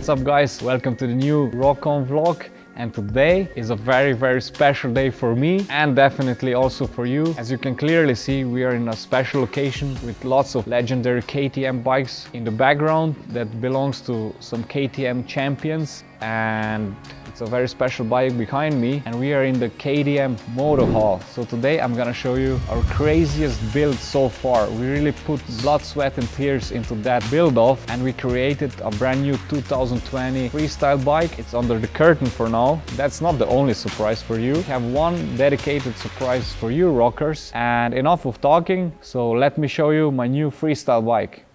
What's up guys, welcome to the new Rock-On vlog. And today is a very special day for me and definitely also for you. As you can clearly see, we are in a special location with lots of legendary KTM bikes in the background that belongs to some KTM champions, and it's a very special bike behind me, and we are in the KTM Moto Hall. So today I'm gonna show you our craziest build so far. We really put blood, sweat and tears into that build off, and we created a brand new 2020 freestyle bike. It's under the curtain for now. That's not the only surprise for you. We have one dedicated surprise for you rockers. And enough of talking, so let me show you my new freestyle bike.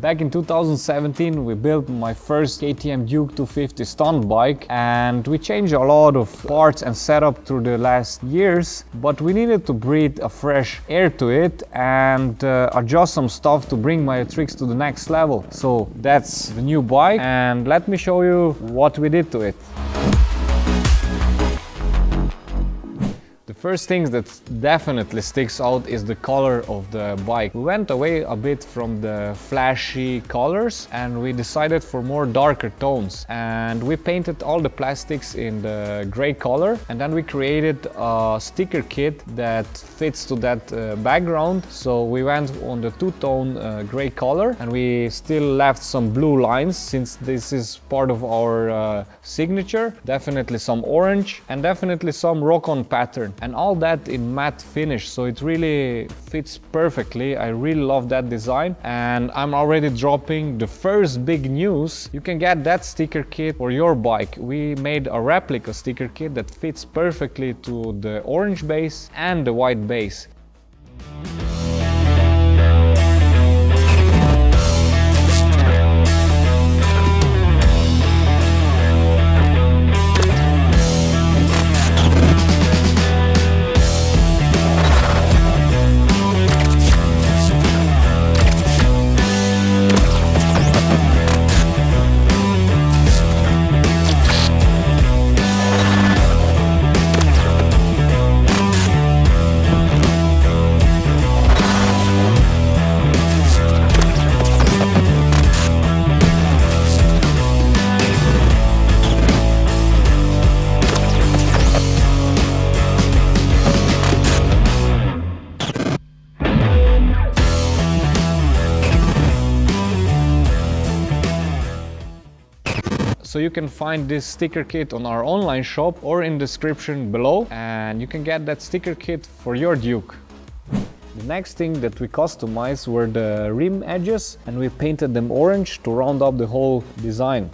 Back in 2017 we built my first KTM Duke 250 stunt bike, and we changed a lot of parts and setup through the last years, but we needed to breathe a fresh air to it and adjust some stuff to bring my tricks to the next level. So that's the new bike, and let me show you what we did to it. The first thing that definitely sticks out is the color of the bike. We went away a bit from the flashy colors and we decided for more darker tones, and we painted all the plastics in the gray color, and then we created a sticker kit that fits to that background. So we went on the two-tone gray color, and we still left some blue lines since this is part of our signature. Definitely some orange and definitely some Rock-On pattern, and all that in matte finish, so it really fits perfectly. I really love that design, and I'm already dropping the first big news. You can get that sticker kit for your bike. We made a replica sticker kit that fits perfectly to the orange base and the white base. So you can find this sticker kit on our online shop or in the description below, and you can get that sticker kit for your Duke. The next thing that we customized were the rim edges, and we painted them orange to round up the whole design.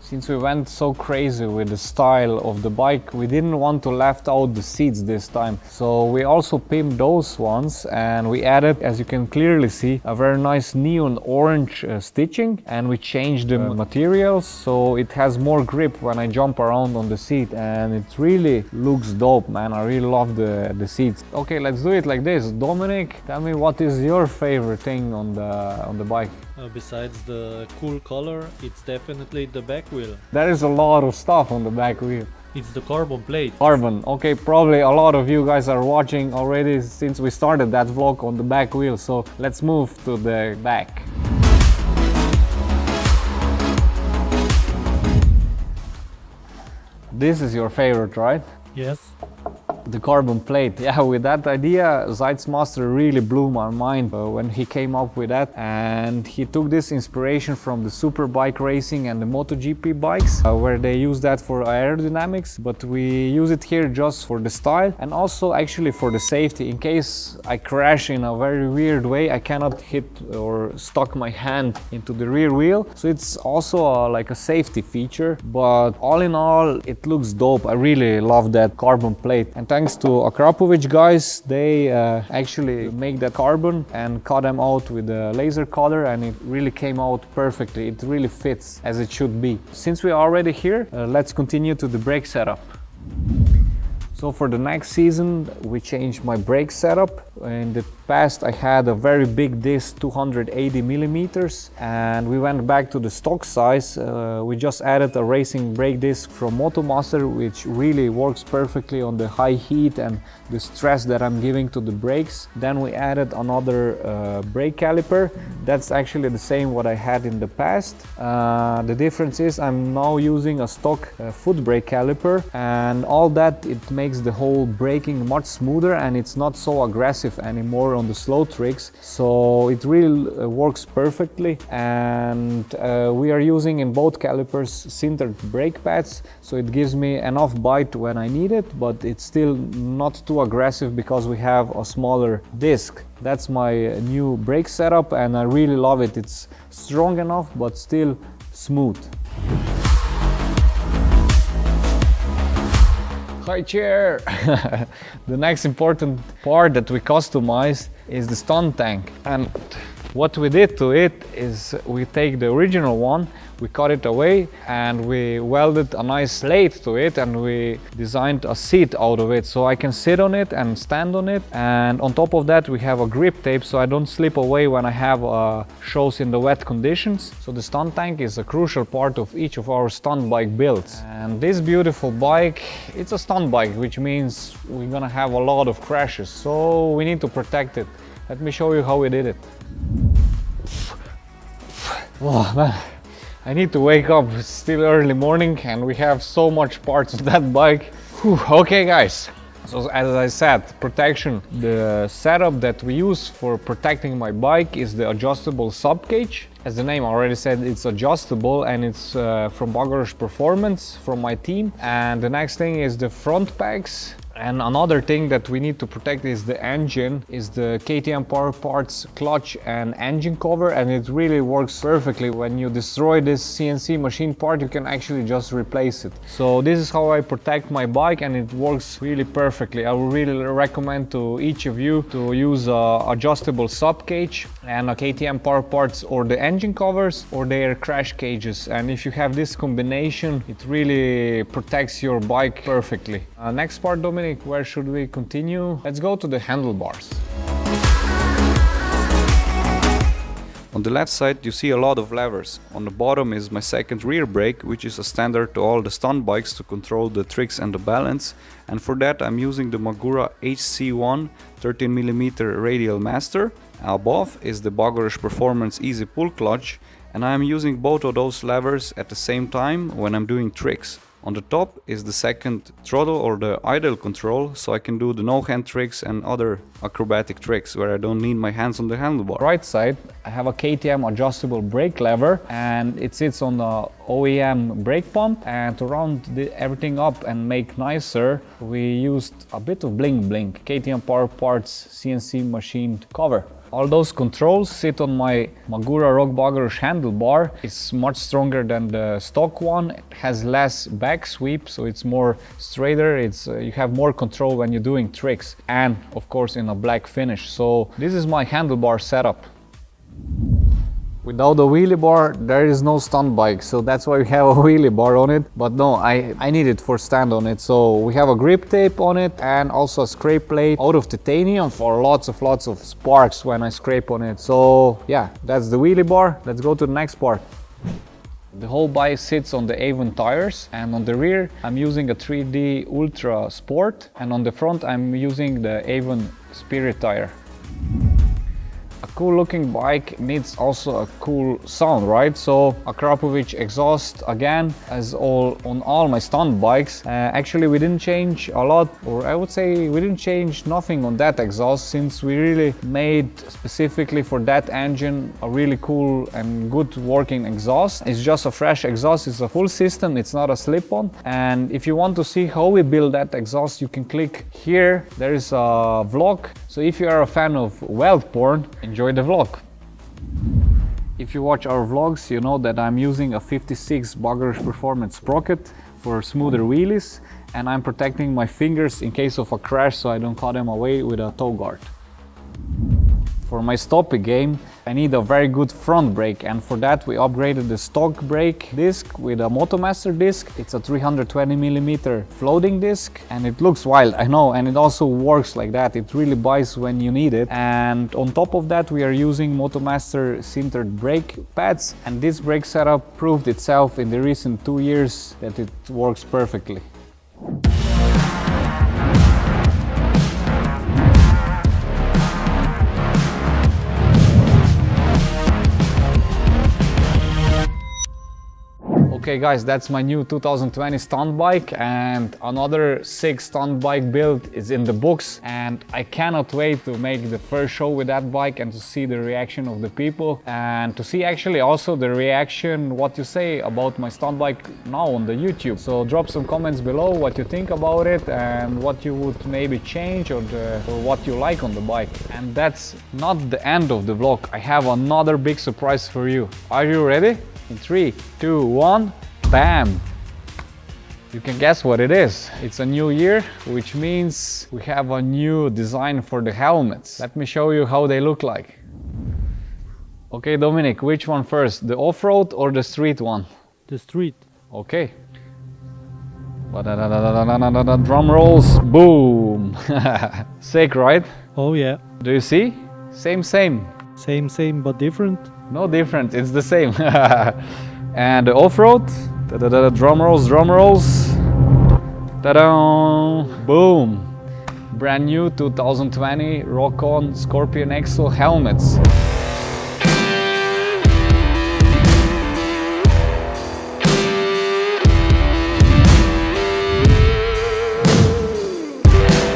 Since we went so crazy with the style of the bike, we didn't want to left out the seats this time. So we also pimped those ones, and we added, as you can clearly see, a very nice neon orange stitching, and we changed the materials so it has more grip when I jump around on the seat, and it really looks dope, man. I really love the seats. Okay, let's do it like this. Dominic, tell me, what is your favorite thing on the bike? Besides the cool color, it's definitely the back wheel. There is a lot of stuff on the back wheel. It's the carbon plate. Carbon, okay, probably a lot of you guys are watching already since we started that vlog on the back wheel, so let's move to the back. This is your favorite, right? Yes. the carbon plate. Yeah, with that idea, Master really blew my mind when he came up with that, and he took this inspiration from the superbike racing and the MotoGP bikes, where they use that for aerodynamics, but we use it here just for the style and also actually for the safety. In case I crash in a very weird way, I cannot hit or stuck my hand into the rear wheel, so it's also like a safety feature. But all in all, it looks dope. I really love that carbon plate, and thanks to Akrapovic guys, they actually make that carbon and cut them out with a laser cutter, and it really came out perfectly. It really fits as it should be. Since we are already here, let's continue to the brake setup. So for the next season, we changed my brake setup. In the past, I had a very big disc, 280 millimeters, and we went back to the stock size. We just added a racing brake disc from MotoMaster, which really works perfectly on the high heat and the stress that I'm giving to the brakes. Then we added another brake caliper. That's actually the same what I had in the past. The difference is I'm now using a stock foot brake caliper, and all that, it makes the whole braking much smoother, and it's not so aggressive anymore on the slow tricks, so it really works perfectly. And we are using in both calipers sintered brake pads, so it gives me enough bite when I need it, but it's still not too aggressive because we have a smaller disc. That's my new brake setup, and I really love it. It's strong enough but still smooth. High chair! The next important part that we customized is the stunt tank, and what we did to it is we take the original one, we cut it away, and we welded a nice plate to it, and we designed a seat out of it so I can sit on it and stand on it. And on top of that, we have a grip tape so I don't slip away when I have shows in the wet conditions. So the stunt tank is a crucial part of each of our stunt bike builds. And this beautiful bike, it's a stunt bike, which means we're gonna have a lot of crashes, so we need to protect it. Let me show you how we did it. Oh man, I need to wake up. It's still early morning and we have so much parts of that bike. Whew. Okay guys, so as I said, protection. The setup that we use for protecting my bike is the adjustable sub cage. As the name already said, it's adjustable, and it's from Bagorosh Performance, from my team. And the next thing is the front pegs. And another thing that we need to protect is the engine, is the KTM Power Parts clutch and engine cover, and it really works perfectly. When you destroy this CNC machine part, you can actually just replace it. So this is how I protect my bike, and it works really perfectly. I would really recommend to each of you to use a adjustable sub cage and a KTM Power Parts or the engine covers or their crash cages. And if you have this combination, it really protects your bike perfectly. Next part, Dominic, where should we continue? Let's go to the handlebars. On the left side you see a lot of levers. On the bottom is my second rear brake, which is a standard to all the stunt bikes to control the tricks and the balance. And for that I'm using the Magura HC1 13mm radial master. Above is the Bagorosh Performance Easy Pull clutch, and I am using both of those levers at the same time when I'm doing tricks. On the top is the second throttle or the idle control, so I can do the no-hand tricks and other acrobatic tricks where I don't need my hands on the handlebar. Right side, I have a KTM adjustable brake lever, and it sits on the OEM brake pump. And to round everything up and make nicer, we used a bit of bling bling, KTM Power Parts CNC machined cover. All those controls sit on my Magura Rock Bagorosh handlebar. It's much stronger than the stock one. It has less back sweep, so it's more straighter. You have more control when you're doing tricks, and of course in a black finish. So this is my handlebar setup. Without a wheelie bar, there is no stunt bike, so that's why we have a wheelie bar on it. But no, I need it for stand on it. So we have a grip tape on it and also a scrape plate out of titanium for lots of sparks when I scrape on it. So yeah, that's the wheelie bar. Let's go to the next part. The whole bike sits on the Avon tires, and on the rear I'm using a 3D Ultra Sport, and on the front I'm using the Avon Spirit tire. A cool looking bike needs also a cool sound, right? So a Krapovic exhaust again, as on all my stunt bikes. Actually we didn't change a lot, or I would say we didn't change nothing on that exhaust, since we really made specifically for that engine a really cool and good working exhaust. It's just a fresh exhaust, it's a full system, it's not a slip-on. And if you want to see how we build that exhaust, you can click here. There is a vlog. So if you are a fan of weld porn, enjoy the vlog. If you watch our vlogs, you know that I'm using a 56 Bugger Performance sprocket for smoother wheelies, and I'm protecting my fingers in case of a crash so I don't cut them away with a toe guard. For my stoppie game, I need a very good front brake, and for that we upgraded the stock brake disc with a Motomaster disc. It's a 320mm floating disc, and it looks wild, I know, and it also works like that. It really bites when you need it. And on top of that we are using Motomaster sintered brake pads, and this brake setup proved itself in the recent 2 years that it works perfectly. Okay guys, that's my new 2020 stunt bike, and another sick stunt bike build is in the books, and I cannot wait to make the first show with that bike and to see the reaction of the people, and to see actually also the reaction, what you say about my stunt bike now on the YouTube. So drop some comments below what you think about it and what you would maybe change, or what you like on the bike. And that's not the end of the vlog. I have another big surprise for you. Are you ready? In 3, 2, 1, bam! You can guess what it is. It's a new year, which means we have a new design for the helmets. Let me show you how they look like. Okay, Dominic, which one first? The off-road or the street one? The street. Okay. Drum rolls, boom! Sick, right? Oh yeah. Do you see? Same. Same but different. No different, it's the same. And the off-road, drum rolls, ta-da! Boom! Brand new 2020 Rock-On Scorpion Exo helmets.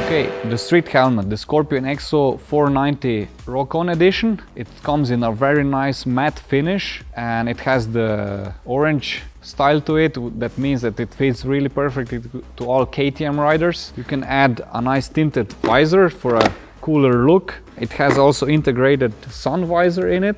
Okay, the street helmet, the Scorpion Exo 490 Rock-On edition. It comes in a very nice matte finish, and it has the orange style to it. That means that it fits really perfectly to all KTM riders. You can add a nice tinted visor for a cooler look. It has also integrated sun visor in it,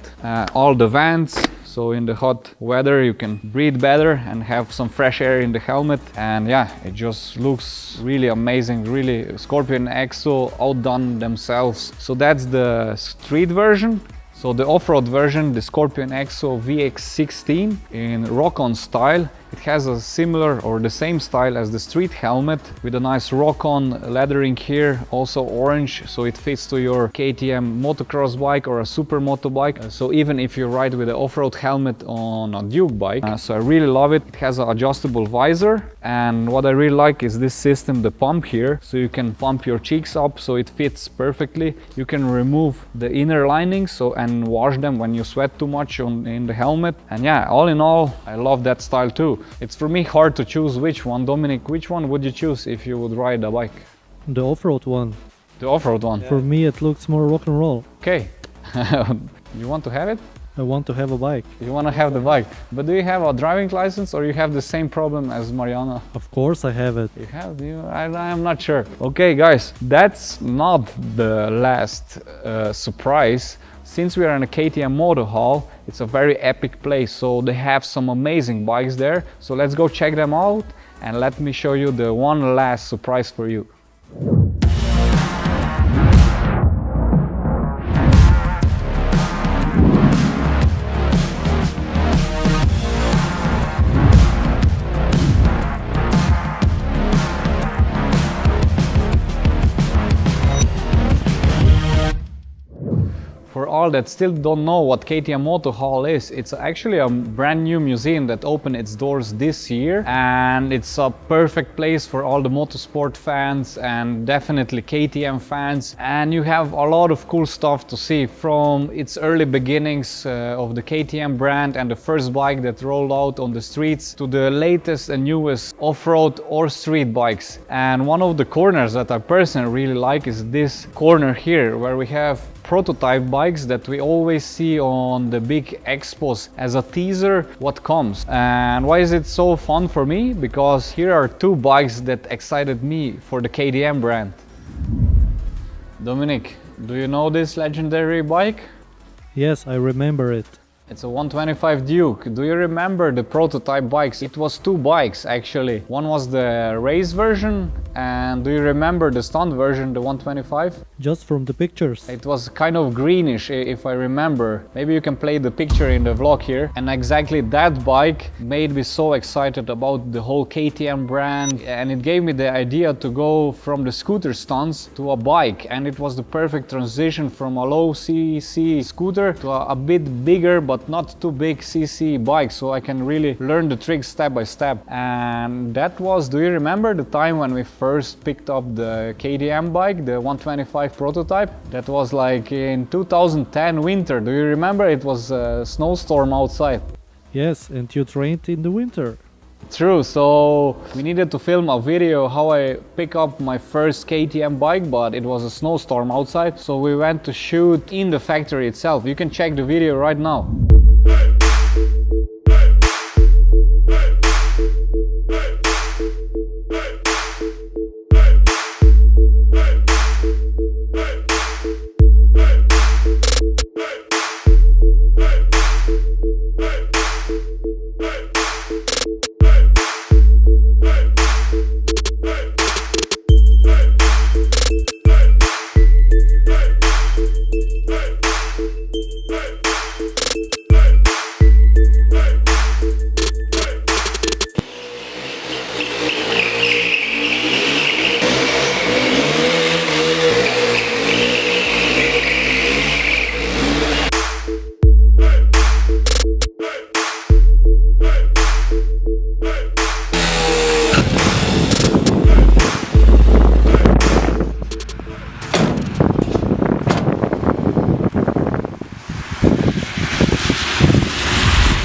all the vents. So in the hot weather you can breathe better and have some fresh air in the helmet, and yeah, it just looks really amazing. Really, Scorpion Exo outdone themselves. So that's the street version. So the off-road version, the Scorpion Exo VX16 in Rock-On style. It has a similar or the same style as the street helmet, with a nice Rock-On lettering here, also orange, so it fits to your KTM motocross bike or a super moto bike. So even if you ride with an off-road helmet on a Duke bike. So I really love it. It has an adjustable visor, and what I really like is this system, the pump here, so you can pump your cheeks up so it fits perfectly. You can remove the inner linings and wash them when you sweat too much in the helmet. And yeah, all in all, I love that style too. It's for me hard to choose which one. Dominic, which one would you choose if you would ride a bike? The off-road one. The off-road one? For me it looks more rock and roll. Okay. You want to have it? I want to have a bike. You want to have the bike. But do you have a driving license, or you have the same problem as Mariana? Of course I have it. You have? I'm not sure. Okay guys, that's not the last surprise. Since we are in a KTM Moto Hall, it's a very epic place, so they have some amazing bikes there. So let's go check them out, and let me show you the one last surprise for you. all that still don't know what KTM Moto Hall is, it's actually a brand new museum that opened its doors this year, and it's a perfect place for all the motorsport fans and definitely KTM fans. And you have a lot of cool stuff to see, from its early beginnings of the KTM brand and the first bike that rolled out on the streets to the latest and newest off-road or street bikes. And one of the corners that I personally really like is this corner here, where we have prototype bikes that we always see on the big expos as a teaser what comes. And why is it so fun for me? Because here are two bikes that excited me for the KTM brand. Dominic, do you know this legendary bike? Yes, I remember it. It's a 125 Duke. Do you remember the prototype bikes? It was two bikes actually. One was the race version, and do you remember the stunt version, the 125? Just from the pictures. It was kind of greenish, if I remember. Maybe you can play the picture in the vlog here. And exactly that bike made me so excited about the whole KTM brand, and it gave me the idea to go from the scooter stunts to a bike, and it was the perfect transition from a low CC scooter to a bit bigger but not too big CC bike, so I can really learn the tricks step by step. And that was, do you remember the time when we first picked up the KTM bike, the 125 prototype? That was like in 2010 winter. Do you remember? It was a snowstorm outside. Yes, and you trained in the winter. True, so we needed to film a video how I pick up my first KTM bike, but it was a snowstorm outside, so we went to shoot in the factory itself. You can check the video right now.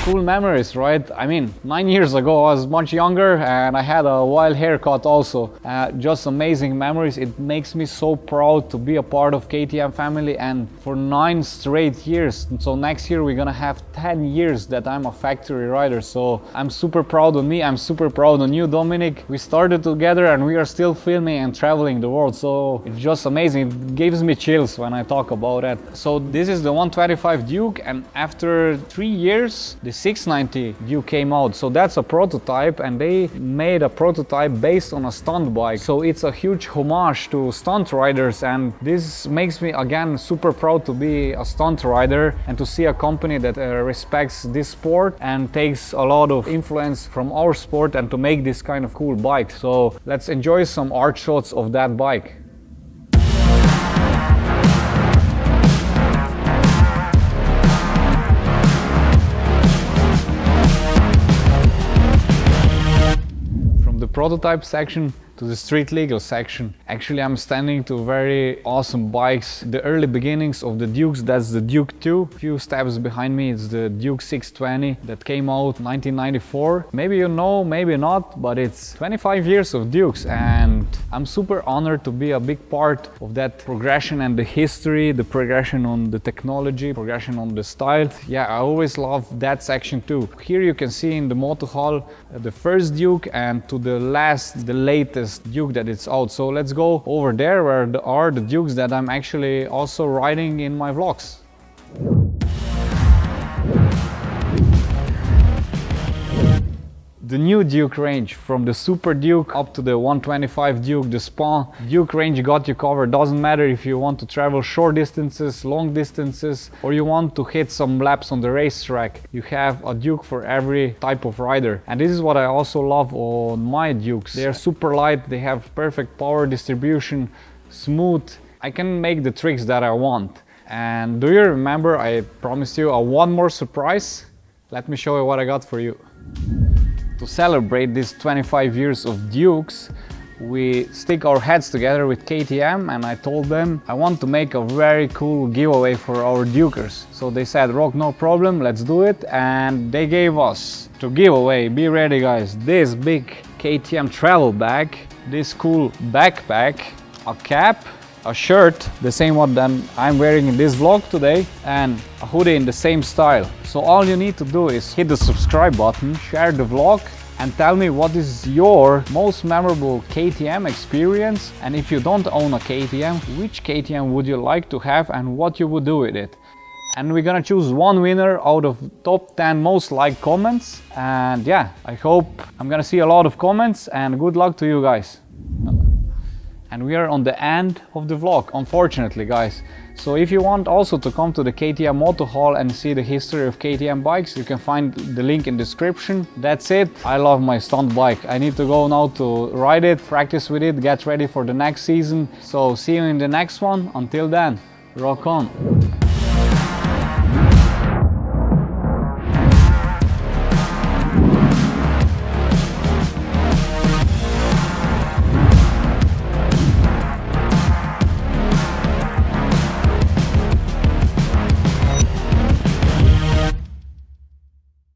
Cool memories, right? I mean, 9 years ago I was much younger and I had a wild haircut also. Just amazing memories. It makes me so proud to be a part of KTM family, and for 9 straight years. So next year we're gonna have 10 years that I'm a factory rider. So I'm super proud of me. I'm super proud on you, Dominic. We started together and we are still filming and traveling the world. So it's just amazing. It gives me chills when I talk about it. So this is the 125 Duke, and after 3 years, the 690 Duke came out. So that's a prototype, and they made a prototype based on a stunt bike. So it's a huge homage to stunt riders, and this makes me again super proud to be a stunt rider and to see a company that respects this sport and takes a lot of influence from our sport and to make this kind of cool bike. So let's enjoy some art shots of that bike. Prototype section to the street legal section. Actually, I'm standing to very awesome bikes. The early beginnings of the Dukes, that's the Duke 2. A few steps behind me, it's the Duke 620 that came out 1994. Maybe you know, maybe not, but it's 25 years of Dukes, and I'm super honored to be a big part of that progression and the history, the progression on the technology, progression on the style. Yeah, I always love that section too. Here you can see in the Moto Hall the first Duke and to the last, the latest Duke that it's out. So let's go over there where are the Dukes that I'm actually also riding in my vlogs. The new Duke range, from the Super Duke up to the 125 Duke, the Spawn Duke range got you covered. Doesn't matter if you want to travel short distances, long distances, or you want to hit some laps on the racetrack. You have a Duke for every type of rider. And this is what I also love on my Dukes. They are super light, they have perfect power distribution, smooth. I can make the tricks that I want. And do you remember I promised you a one more surprise? Let me show you what I got for you. To celebrate these 25 years of Dukes, we stick our heads together with KTM, and I told them I want to make a very cool giveaway for our Dukers. So they said, Rock, no problem, let's do it. And they gave us to give away, be ready guys, this big KTM travel bag, this cool backpack, a cap, a shirt, the same one that I'm wearing in this vlog today, and a hoodie in the same style. So all you need to do is hit the subscribe button, share the vlog, and tell me what is your most memorable KTM experience, and if you don't own a KTM, which KTM would you like to have and what you would do with it. And we're gonna choose one winner out of top 10 most liked comments. And yeah, I hope I'm gonna see a lot of comments, and good luck to you guys. And we are on the end of the vlog, unfortunately guys. So if you want also to come to the KTM Moto Hall and see the history of KTM bikes, you can find the link in the description. That's it. I love my stunt bike. I need to go now to ride it, practice with it, get ready for the next season. So see you in the next one. Until then, rock on.